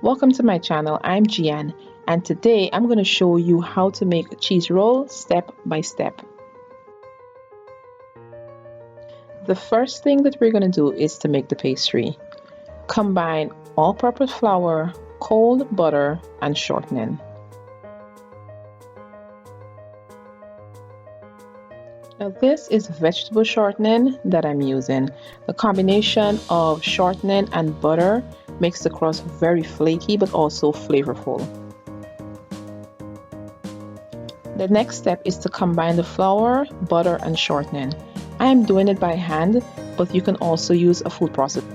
Welcome to my channel. I'm Gian, and today I'm going to show you how to make a cheese roll step by step. The first thing that we're going to do is to make the pastry. Combine all-purpose flour, cold butter, and shortening. Now this is vegetable shortening that I'm using. The combination of shortening and butter makes the crust very flaky but also flavorful. The next step is to combine the flour, butter, and shortening. I am doing it by hand, but you can also use a food processor.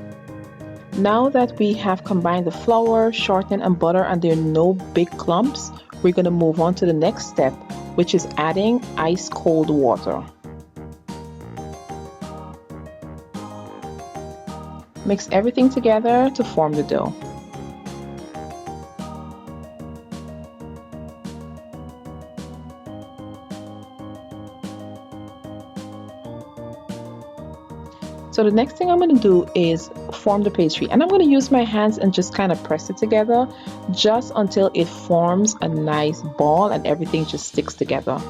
Now that we have combined the flour, shortening, and butter and there are no big clumps, we're going to move on to the next step, which is adding ice cold water. Mix everything together to form the dough. So the next thing I'm going to do is form the pastry, and I'm going to use my hands and just kind of press it together just until it forms a nice ball and everything just sticks together.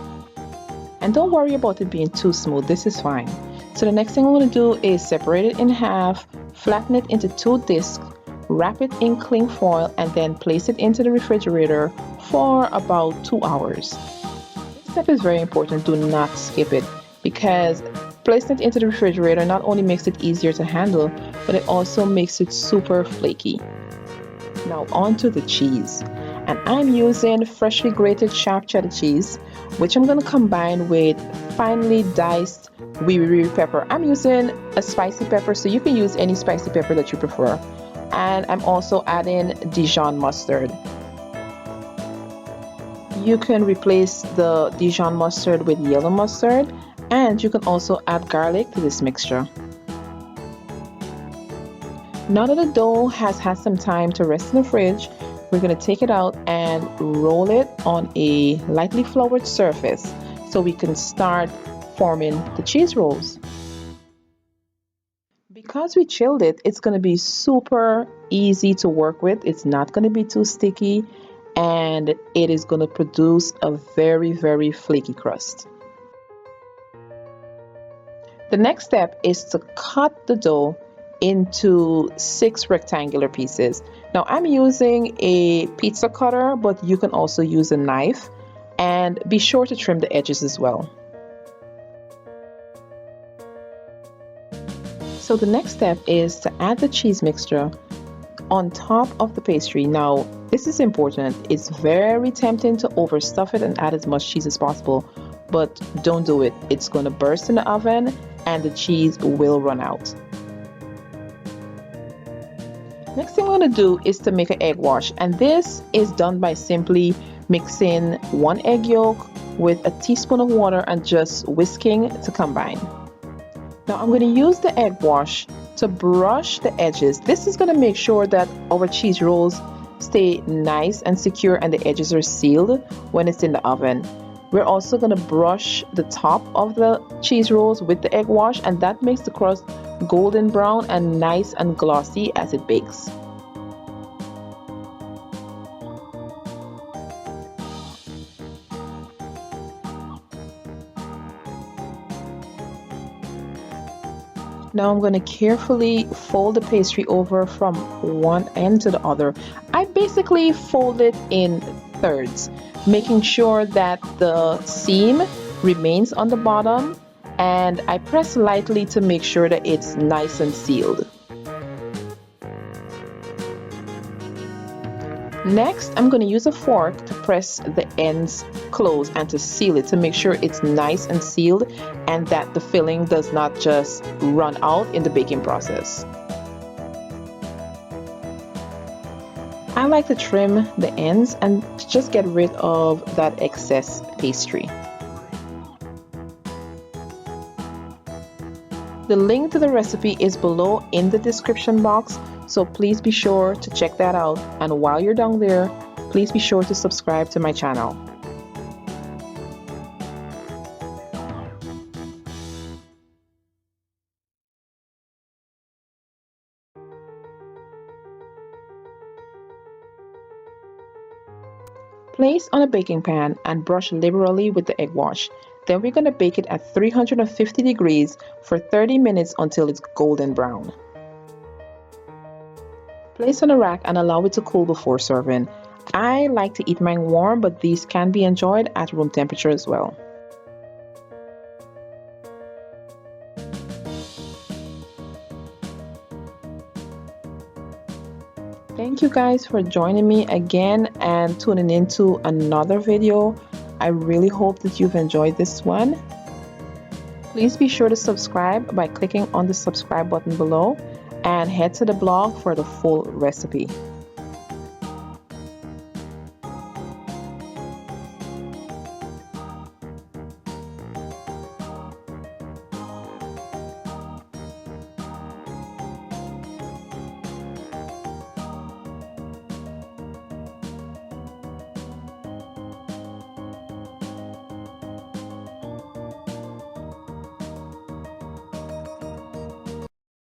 And don't worry about it being too smooth, this is fine. So the next thing I'm going to do is separate it in half, flatten it into 2 discs, wrap it in cling foil, and then place it into the refrigerator for about 2 hours. This step is very important, do not skip it, because placing it into the refrigerator not only makes it easier to handle, but it also makes it super flaky. Now onto the cheese. And I'm using freshly grated sharp cheddar cheese, which I'm going to combine with finely diced wee pepper. I'm using a spicy pepper, so you can use any spicy pepper that you prefer. And I'm also adding Dijon mustard. You can replace the Dijon mustard with yellow mustard, and you can also add garlic to this mixture. Now that the dough has had some time to rest in the fridge, we're going to take it out and roll it on a lightly floured surface so we can start forming the cheese rolls. Because we chilled it, it's going to be super easy to work with. It's not going to be too sticky, and it is going to produce a very flaky crust. The next step is to cut the dough into 6 rectangular pieces. Now I'm using a pizza cutter, but you can also use a knife, and be sure to trim the edges as well. So the next step is to add the cheese mixture on top of the pastry. Now this is important. It's very tempting to overstuff it and add as much cheese as possible, but don't do it. It's going to burst in the oven and the cheese will run out. Next thing I'm going to do is to make an egg wash, and this is done by simply mixing 1 egg yolk with a teaspoon of water and just whisking to combine. Now I'm going to use the egg wash to brush the edges. This is going to make sure that our cheese rolls stay nice and secure and the edges are sealed when it's in the oven. We're also going to brush the top of the cheese rolls with the egg wash, and that makes the crust golden brown and nice and glossy as it bakes. Now I'm going to carefully fold the pastry over from one end to the other. I basically fold it in thirds, making sure that the seam remains on the bottom, and I press lightly to make sure that it's nice and sealed. Next, I'm going to use a fork to press the ends closed and to seal it to make sure it's nice and sealed and that the filling does not just run out in the baking process. I like to trim the ends and just get rid of that excess pastry. The link to the recipe is below in the description box, so please be sure to check that out, and while you're down there, please be sure to subscribe to my channel. Place on a baking pan and brush liberally with the egg wash. Then we're going to bake it at 350 degrees for 30 minutes until it's golden brown. Place on a rack and allow it to cool before serving. I like to eat mine warm, but these can be enjoyed at room temperature as well. Thank you guys for joining me again and tuning into another video. I really hope that you've enjoyed this one. Please be sure to subscribe by clicking on the subscribe button below and head to the blog for the full recipe.